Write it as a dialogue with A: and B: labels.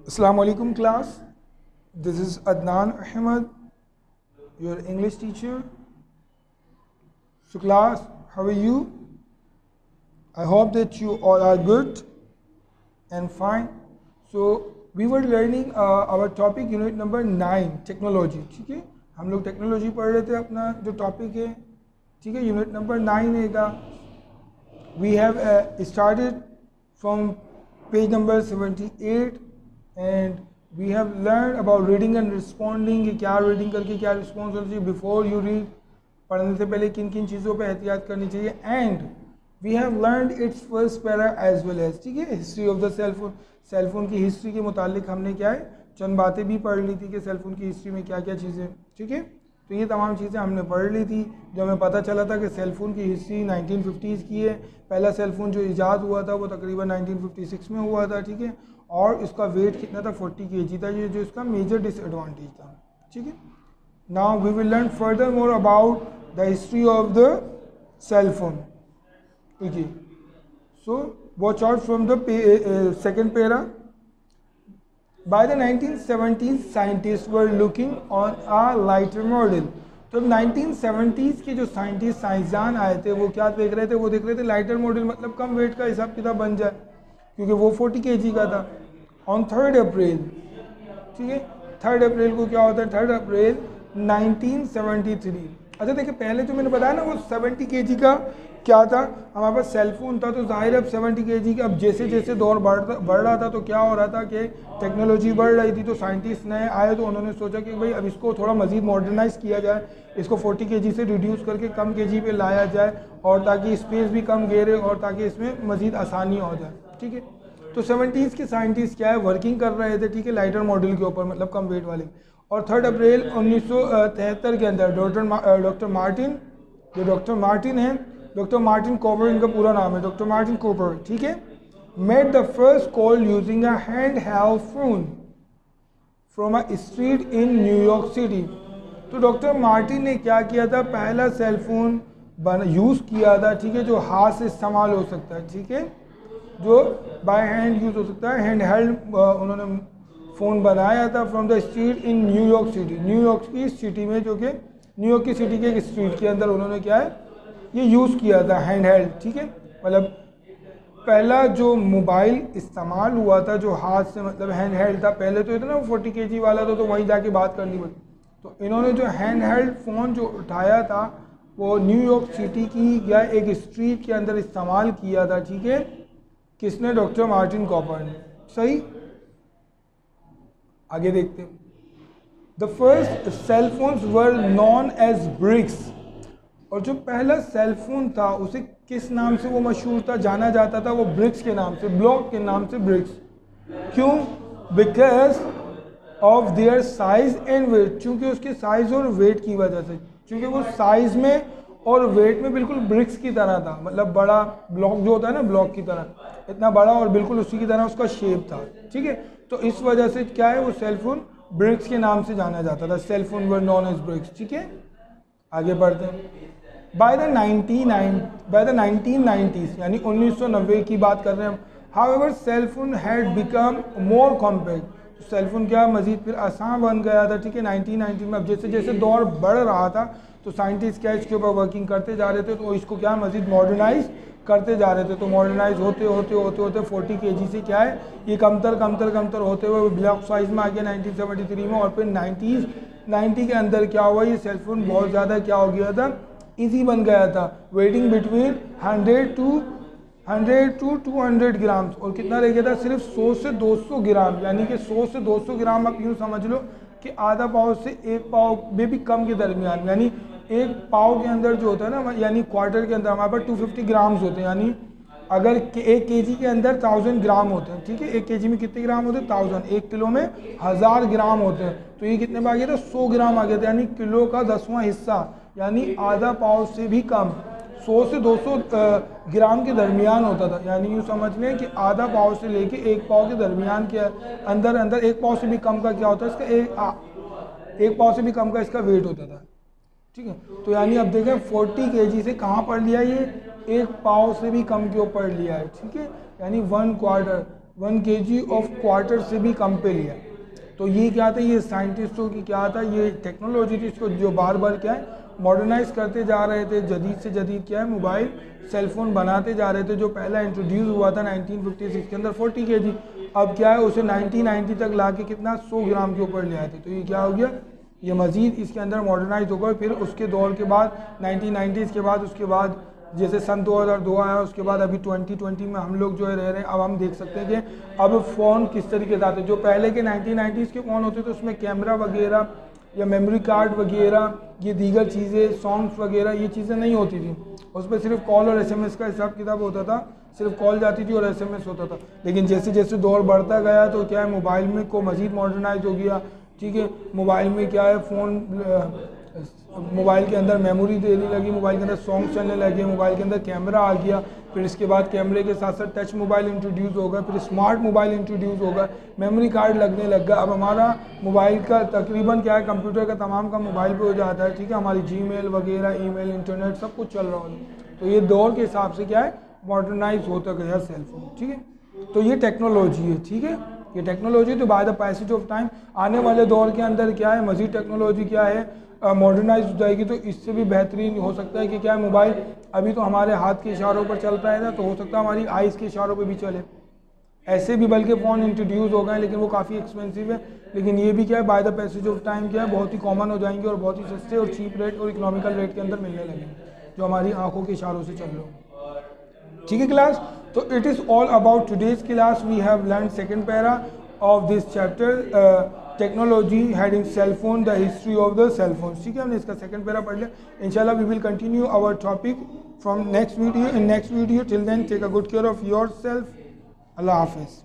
A: Assalamu alaikum class. This is Adnan Ahmed, your English teacher. So class, how are you? I hope that you all are good and fine. So we were learning our topic unit number 9 technology. ठीक है, हम लोग technology पढ़ रहे थे. अपना जो topic है, ठीक है, यूनिट नंबर 9 है. We have started from page number 78 and we have learned about reading and responding. कि क्या रीडिंग करके क्या रिस्पॉन्स होना चाहिए, बिफोर यू रीड, पढ़ने से पहले किन किन चीज़ों पे एहतियात करनी चाहिए. And we have learned its first para as well as, ठीक है, हिस्ट्री ऑफ द सेलफोन की हिस्ट्री के मुतालिक हमने क्या है चंद बातें भी पढ़ ली थी कि सेलफोन की हिस्ट्री में क्या क्या चीज़ें, ठीक है. तो ये तमाम चीज़ें हमने पढ़ ली थी. जो हमें पता चला था कि सेलफोन की हिस्ट्री 1950s की है. पहला सेलफोन जो ईजाद हुआ था वो तकरीबन 1956 में हुआ था, ठीक है, और इसका वेट कितना था, 40 kg था. ये जो इसका मेजर डिसएडवांटेज था, ठीक है. Now we will learn further more about the history of the cellphone. ठीक है, so watch out from the second para. By the 1970s, scientists were looking on a lighter model. तो 1970s के जो साइंसदान आए थे वो क्या देख रहे थे, वो देख रहे थे लाइटर मॉडल, मतलब कम वेट का हिसाब किताब बन जाए, क्योंकि वो 40 kg का था. ऑन 3rd अप्रैल, ठीक है, 3rd अप्रैल को क्या होता है, 3rd अप्रैल 1973. अच्छा देखिए, पहले जो मैंने बताया ना वो 70 kg का क्या था, हमारे पास सेलफोन था, तो जाहिर है अब 70 kg का. अब जैसे जैसे दौर बढ़ रहा था तो क्या हो रहा था कि टेक्नोलॉजी बढ़ रही थी, तो साइंटिस्ट नए आए तो उन्होंने सोचा कि भाई अब इसको थोड़ा मज़ीद मॉडर्नाइज़ किया जाए, इसको 40 kg से रिड्यूस करके कम kg पे लाया जाए, और ताकि स्पेस भी कम घेरे और ताकि इसमें मज़ीद आसानी हो जाए, ठीक है. तो 70s के साइंटिस्ट क्या है वर्किंग कर रहे थे, ठीक है, लाइटर मॉडल के ऊपर, मतलब कम वेट वाले. और 3rd अप्रैल 1973 के अंदर डॉक्टर मार्टिन, जो डॉक्टर मार्टिन है, डॉक्टर मार्टिन कॉपर इनका पूरा नाम है, डॉक्टर मार्टिन कॉपर, ठीक है, made the first call using a hand held phone from a street in New York city. तो डॉक्टर मार्टिन ने क्या किया था, पहला सेल फोन यूज़ किया था, ठीक है, जो हाथ से इस्तेमाल हो सकता है, ठीक है, जो बाय हैंड यूज़ हो सकता है, हैंड हेल्ड उन्होंने फ़ोन बनाया था from the street in New York city. New York की सिटी में, जो कि न्यूयॉर्क की सिटी के एक स्ट्रीट के अंदर उन्होंने क्या है ये यूज़ किया था, हैंड हेल्ड, ठीक है. मतलब पहला जो मोबाइल इस्तेमाल हुआ था जो हाथ से, मतलब हैंड हेल्ड था. पहले तो इतना 40 kg वाला था, तो वहीं जाके बात करनी पड़ी. तो इन्होंने जो हैंड हेल्ड फ़ोन जो उठाया था वो न्यूयॉर्क सिटी की या एक स्ट्रीट के अंदर इस्तेमाल किया था, ठीक है. किसने, डॉक्टर मार्टिन कॉपर ने. सही, आगे देखते हैं. The first cell phones were known as bricks. और जो पहला सेल फोन था उसे किस नाम से वो मशहूर था, जाना जाता था, वो ब्रिक्स के नाम से, ब्लॉक के नाम से ब्रिक्स. क्यों, because of their size and weight, चूँकि उसके साइज और वेट की वजह से, चूँकि वो साइज में और वेट में बिल्कुल ब्रिक्स की तरह था, मतलब बड़ा ब्लॉक जो होता है ना, ब्लॉक की तरह इतना बड़ा, और बिल्कुल उसी की तरह उसका शेप था, ठीक है. तो इस वजह से क्या है, वो सेलफोन ब्रिक्स के नाम से जाना जाता था. सेलफोन वर नॉन एज ब्रिक्स, ठीक है. आगे बढ़ते हैं. बाय द 1990s, यानी 1990 की बात कर रहे हैं हम. However cellphone had become more compact. तो सेलफोन क्या मज़ीद फिर आसान बन गया था, ठीक है, 1990 में. अब जैसे जैसे दौर बढ़ रहा था तो साइंटिस्ट क्या इसके ऊपर वर्किंग करते जा रहे थे, तो इसको क्या मज़ीद मॉडर्नाइज करते जा रहे थे. तो मॉडर्नाइज होते होते होते होते 40 kg से क्या है ये कमतर होते हुए ब्लॉक साइज में आ गया 1973 में. और फिर 90 के अंदर क्या हुआ, ये सेलफोन बहुत ज़्यादा क्या हो गया था, ईजी बन गया था. Waiting between 100 to 200 grams. और कितना रह गया था, सिर्फ 100 से 200 ग्राम, यानी कि 100 से 200 ग्राम आप यूँ समझ लो कि आधा पाव से एक पाव में भी कम के दरमियान. यानी एक पाव के अंदर जो होता है ना, यानी क्वार्टर के अंदर हमारे पास 250 ग्राम्स होते हैं. यानी अगर 1 kg के अंदर 1000 ग्राम होते हैं, ठीक है, 1 kg में कितने ग्राम होते हैं, 1000. 1 किलो में 1000 ग्राम होते हैं. तो ये कितने में आ गया था, 100 ग्राम आ गया था, यानी किलो का 10वां हिस्सा, यानी आधा पाव से भी कम, 100 से 200 ग्राम के दरमियान होता था. यानी यूँ समझ लें कि आधा पाव से लेके 1 पाव के दरमियान के अंदर 1 पाव से भी कम का क्या होता है इसका, एक पाव से भी कम का इसका वेट होता था, ठीक है. तो यानी अब देखें 40 kg से कहाँ पढ़ लिया, ये 1 पाव से भी कम के ऊपर लिया है, ठीक है, यानी 1 क्वार्टर. 1 kg ऑफ क्वार्टर से भी कम पे लिया। तो ये क्या था, ये साइंटिस्टों की क्या था, ये टेक्नोलॉजी थी, इसको जो बार बार क्या है मॉडर्नाइज करते जा रहे थे, जदीद से जदीद क्या है मोबाइल सेलफोन बनाते जा रहे थे। जो पहला इंट्रोड्यूस हुआ था 1956 के अंदर 40 kg, अब क्या है उसे 1990 तक ला के कितना 100 ग्राम के ऊपर ले आए थे। तो ये क्या हो गया, ये मज़ीद इसके अंदर मॉडर्नाइज होगा। फिर उसके दौर के बाद 1990s के बाद उसके बाद जैसे सन 2002 आया, उसके बाद अभी 2020 में हम लोग जो है रह रहे हैं। अब हम देख सकते हैं कि अब फ़ोन किस तरीके से आते हैं। जो पहले के 1990s के फ़ोन होते थे उसमें कैमरा वगैरह या मेमोरी कार्ड वगैरह, ये दीगर चीज़ें, सॉन्ग्स वगैरह, ये चीज़ें नहीं होती थी। उस पर सिर्फ कॉल और SMS का हिसाब किताब होता था, सिर्फ कॉल जाती थी और SMS होता था। लेकिन जैसे जैसे दौर बढ़ता गया तो क्या है मोबाइल में को मज़ीद मॉडर्नाइज हो गया। ठीक है, मोबाइल में क्या है मोबाइल के अंदर मेमोरी देने लगी, मोबाइल के अंदर सॉन्ग चलने लगे, मोबाइल के अंदर कैमरा आ गया। फिर इसके बाद कैमरे के साथ साथ टच मोबाइल इंट्रोड्यूस होगा, फिर स्मार्ट मोबाइल इंट्रोड्यूस होगा, मेमोरी कार्ड लगने लग गया। अब हमारा मोबाइल का तकरीबन क्या है, कंप्यूटर का तमाम का मोबाइल पे हो जाता है। ठीक है, हमारी जीमेल वगैरह, ईमेल, इंटरनेट सब कुछ चल रहा होता। तो ये दौर के हिसाब से क्या है मॉडर्नाइज होता गया सेलफोन। ठीक है, तो ये टेक्नोलॉजी है। ठीक है, ये टेक्नोलॉजी तो by the passage of time आने वाले दौर के अंदर क्या है मज़ीद टेक्नोलॉजी क्या है मॉडर्नाइज हो जाएगी। तो इससे भी बेहतरीन हो सकता है कि क्या है मोबाइल अभी तो हमारे हाथ के इशारों पर चल रहा है ना, तो हो सकता है हमारी आइज़ के इशारों पर भी चले। ऐसे भी बल्कि फ़ोन इंट्रोड्यूस हो गए, लेकिन वो काफ़ी एक्सपेंसिव है। लेकिन ये भी क्या है by the passage of time क्या है बहुत ही कॉमन हो जाएंगे और बहुत ही सस्ते और चीप रेट और इकोनॉमिकल रेट के अंदर मिलने लगेंगे, जो हमारी आंखों के इशारों से चल रहे हो। ठीक है क्लास, तो it is all about today's class. We have learn second para of this chapter technology heading cell phone, the history of the cell phone. ठीक है, हमने इसका सेकंड पैरा पढ़ लिया। इंशाल्लाह we will continue our topic from next video in next video. Till then take a good care of your self. अल्लाह हाफिज़।